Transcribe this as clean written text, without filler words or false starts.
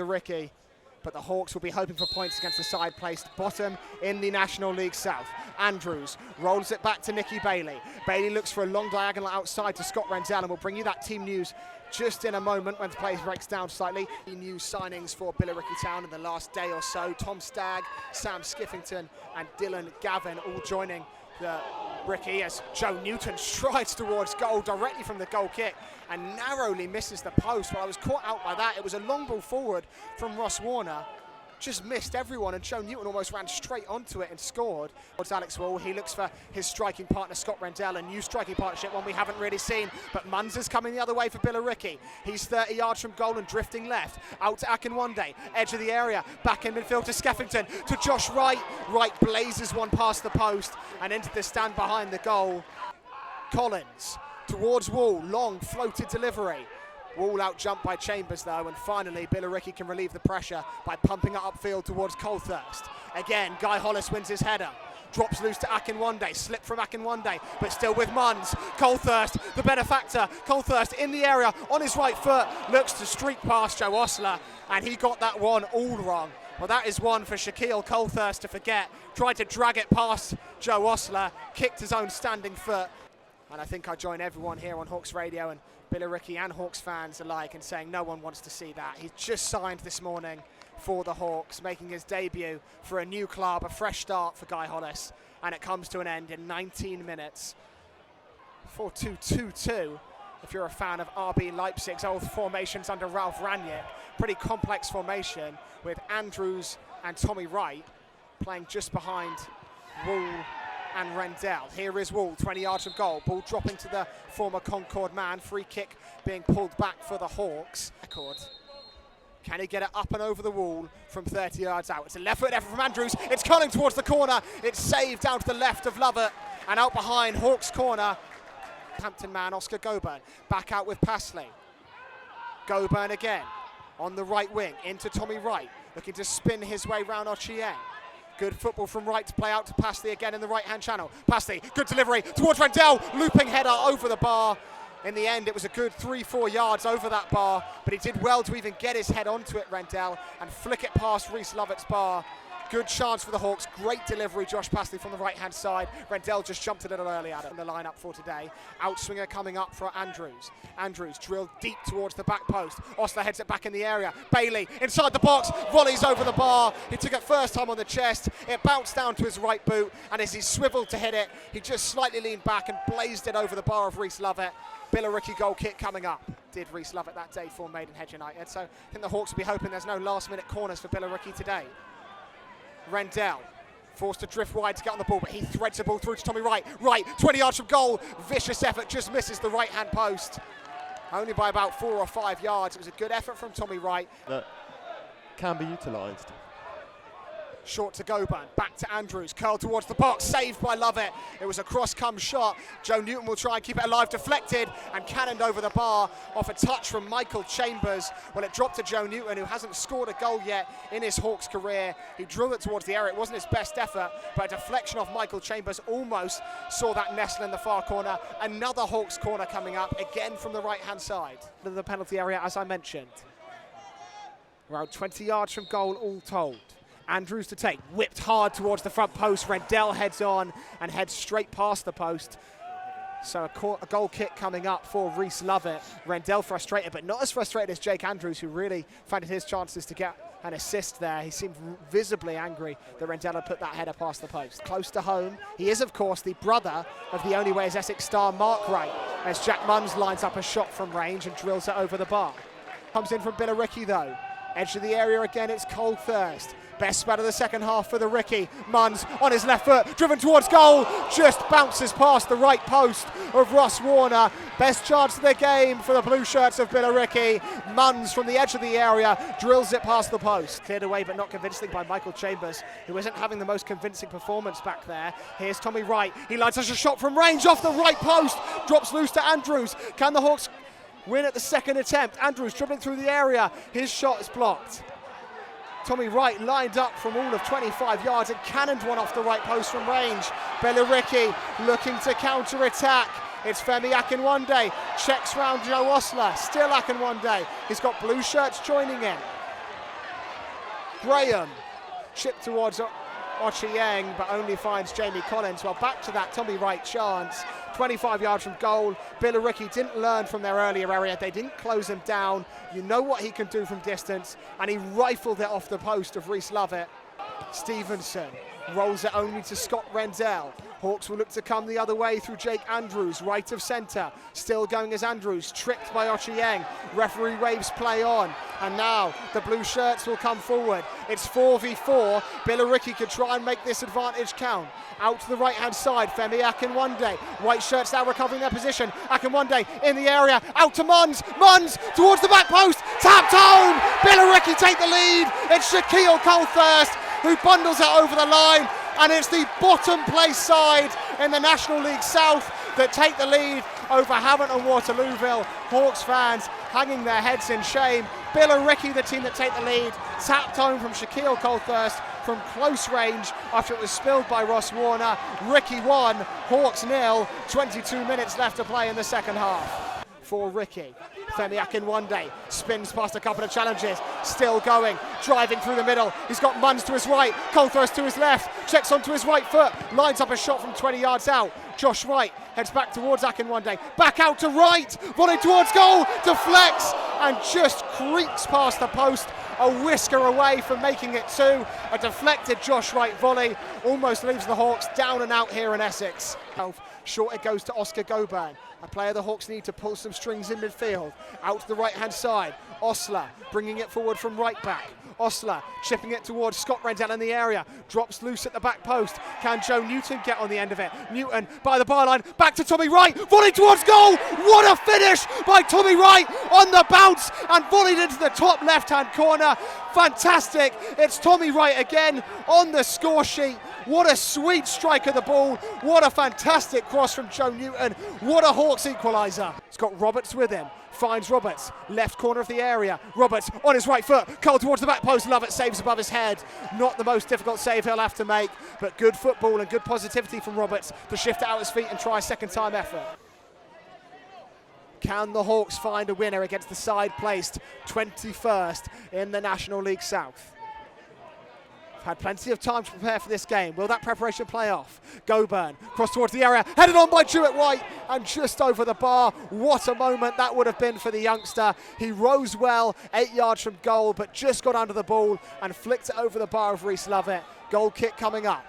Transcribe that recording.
the Ricky, but the Hawks will be hoping for points against the side placed bottom in the National League South. Andrews rolls it back to Nicky Bailey. Bailey looks for a long diagonal outside to Scott Rendell, and we'll bring you that team news just in a moment when the play breaks down slightly. New signings for Billericay Town in the last day or so. Tom Stagg, Sam Skiffington and Dylan Gavin all joining the Ricky as Joe Newton strides towards goal directly from the goal kick and narrowly misses the post. Well, I was caught out by that. It was a long ball forward from Ross Warner. Just missed everyone, and Joe Newton almost ran straight onto it and scored. Towards Alex Wall, he looks for his striking partner Scott Rendell, a new striking partnership, one we haven't really seen, but Munns is coming the other way for Billericay. He's 30 yards from goal and drifting left, out to Akinwande, edge of the area, back in midfield to Skeffington, to Josh Wright. Wright blazes one past the post and into the stand behind the goal. Collins towards Wall, long floated delivery. Wall out jumped by Chambers though, and finally Billericay can relieve the pressure by pumping it upfield towards Colthurst. Again, Guy Hollis wins his header. Drops loose to Akinwande, slip from Akinwande, but still with Munns. Colthurst, the benefactor. Colthurst in the area, on his right foot, looks to streak past Joe Osler, and he got that one all wrong. Well, that is one for Shaquille Colthurst to forget. Tried to drag it past Joe Osler, kicked his own standing foot. And I think I join everyone here on Hawks Radio and Billericay and Hawks fans alike in saying no one wants to see that. He's just signed this morning for the Hawks, making his debut for a new club, a fresh start for Guy Hollis, and it comes to an end in 19 minutes. 4-2-2-2, if you're a fan of RB Leipzig's old formations under Ralph Rangnick. Pretty complex formation with Andrews and Tommy Wright playing just behind Wall and Rendell. Here is Wall, 20 yards from goal. Ball dropping to the former Concord man. Free kick being pulled back for the Hawks. Can he get it up and over the wall from 30 yards out? It's a left-foot effort from Andrews. It's curling towards the corner. It's saved down to the left of Lovett. And out behind, Hawks corner. Hampton man, Oscar Goburn. Back out with Pasley. Goburn again. On the right wing, into Tommy Wright. Looking to spin his way round Ochieng. Good football from Wright to play out to Pasley again in the right-hand channel. Pasley, good delivery towards Rendell, looping header over the bar. In the end, it was a good 3-4 yards over that bar, but he did well to even get his head onto it, Rendell, and flick it past Reese Lovett's bar. Good chance for the Hawks, great delivery, Josh Pasley from the right-hand side. Rendell just jumped a little early at it in the lineup for today. Outswinger coming up for Andrews. Andrews drilled deep towards the back post. Osler heads it back in the area. Bailey inside the box, volleys over the bar. He took it first time on the chest. It bounced down to his right boot, and as he swiveled to hit it, he just slightly leaned back and blazed it over the bar of Reese Lovett. Billericay goal kick coming up. Did Reese Lovett that day for Maidenhead United. So I think the Hawks will be hoping there's no last-minute corners for Billericay today. Rendell forced to drift wide to get on the ball, but he threads the ball through to Tommy Wright. Wright, 20 yards from goal. Vicious effort, just misses the right-hand post. Only by about 4 or 5 yards. It was a good effort from Tommy Wright. That can be utilised. Short to Goburn, back to Andrews, curled towards the box, saved by Lovett. It was a cross-come shot. Joe Newton will try and keep it alive, deflected and cannoned over the bar off a touch from Michael Chambers. Well, it dropped to Joe Newton, who hasn't scored a goal yet in his Hawks career. He drilled it towards the area. It wasn't his best effort, but a deflection off Michael Chambers almost saw that nestle in the far corner. Another Hawks corner coming up, again from the right-hand side. The penalty area, as I mentioned. Around 20 yards from goal, all told. Andrews to take, whipped hard towards the front post. Rendell heads on and heads straight past the post. So a goal kick coming up for Reese Lovett. Rendell frustrated, but not as frustrated as Jake Andrews, who really found his chances to get an assist there. He seemed visibly angry that Rendell had put that header past the post. Close to home, he is of course the brother of the Only Way is Essex star Mark Wright, as Jack Munns lines up a shot from range and drills it over the bar. Comes in from Billericay though. Edge of the area again, it's Colthurst. Best spell of the second half for the Ricky. Munns on his left foot, driven towards goal, just bounces past the right post of Ross Warner. Best chance of the game for the blue shirts of Billericay. Munns from the edge of the area, drills it past the post. Cleared away but not convincingly by Michael Chambers, who isn't having the most convincing performance back there. Here's Tommy Wright, he lines us a shot from range off the right post, drops loose to Andrews. Can the Hawks win at the second attempt? Andrews dribbling through the area, his shot is blocked. Tommy Wright lined up from all of 25 yards and cannoned one off the right post from range. Billericay looking to counter-attack. It's Femi Akinwande, checks round Joe Osler, still Akinwande. He's got blue shirts joining in. Graham, chip towards Ochieng, but only finds Jamie Collins. Well, back to that Tommy Wright chance. 25 yards from goal. Billericay didn't learn from their earlier area. They didn't close him down. You know what he can do from distance, and he rifled it off the post of Rhys Lovett. Stevenson rolls it only to Scott Rendell. Hawks will look to come the other way through Jake Andrews, right of centre. Still going as Andrews, tricked by Ochieng. Referee waves play on. And now the blue shirts will come forward. It's 4v4. Billericay could try and make this advantage count. Out to the right-hand side, Femi Akinwande. White shirts now recovering their position. Akinwande in the area, out to Munns. Munns towards the back post. Tapped home. Billericay take the lead. It's Shaquille Colthurst who bundles it over the line. And it's the bottom place side in the National League South that take the lead over Havant and Waterlooville. Hawks fans hanging their heads in shame. Billericay, the team that take the lead, tapped home from Shaquille Colthurst from close range after it was spilled by Ross Warner. Ricky 1, Hawks 0, 22 minutes left to play in the second half. For Ricky, Femi Akinwande spins past a couple of challenges, still going, driving through the middle. He's got Munns to his right, Colthurst to his left, checks onto his right foot, lines up a shot from 20 yards out. Josh Wright heads back towards Akinwande, back out to right, volley towards goal, deflects and just creeps past the post, a whisker away from making it 2. A deflected Josh Wright volley almost leaves the Hawks down and out here in Essex. Short it goes to Oscar Goban, a player the Hawks need to pull some strings in midfield. Out to the right-hand side, Osler bringing it forward from right back. Osler chipping it towards Scott Rendell in the area, drops loose at the back post. Can Joe Newton get on the end of it? Newton by the byline, back to Tommy Wright, volley towards goal. What a finish by Tommy Wright on the bounce and volleyed into the top left-hand corner. Fantastic, it's Tommy Wright again on the score sheet. What a sweet strike of the ball. What a fantastic cross from Joe Newton. What a Hawks equaliser. He's got Roberts with him. Finds Roberts, left corner of the area. Roberts on his right foot, curled towards the back post. Lovett saves above his head. Not the most difficult save he'll have to make, but good football and good positivity from Roberts to shift it out his feet and try a second time effort. Can the Hawks find a winner against the side placed 21st in the National League South? Had plenty of time to prepare for this game. Will that preparation play off? Goburn, cross towards the area, headed on by Jewett White, and just over the bar. What a moment that would have been for the youngster. He rose well, 8 yards from goal, but just got under the ball and flicked it over the bar of Rhys Lovett. Goal kick coming up.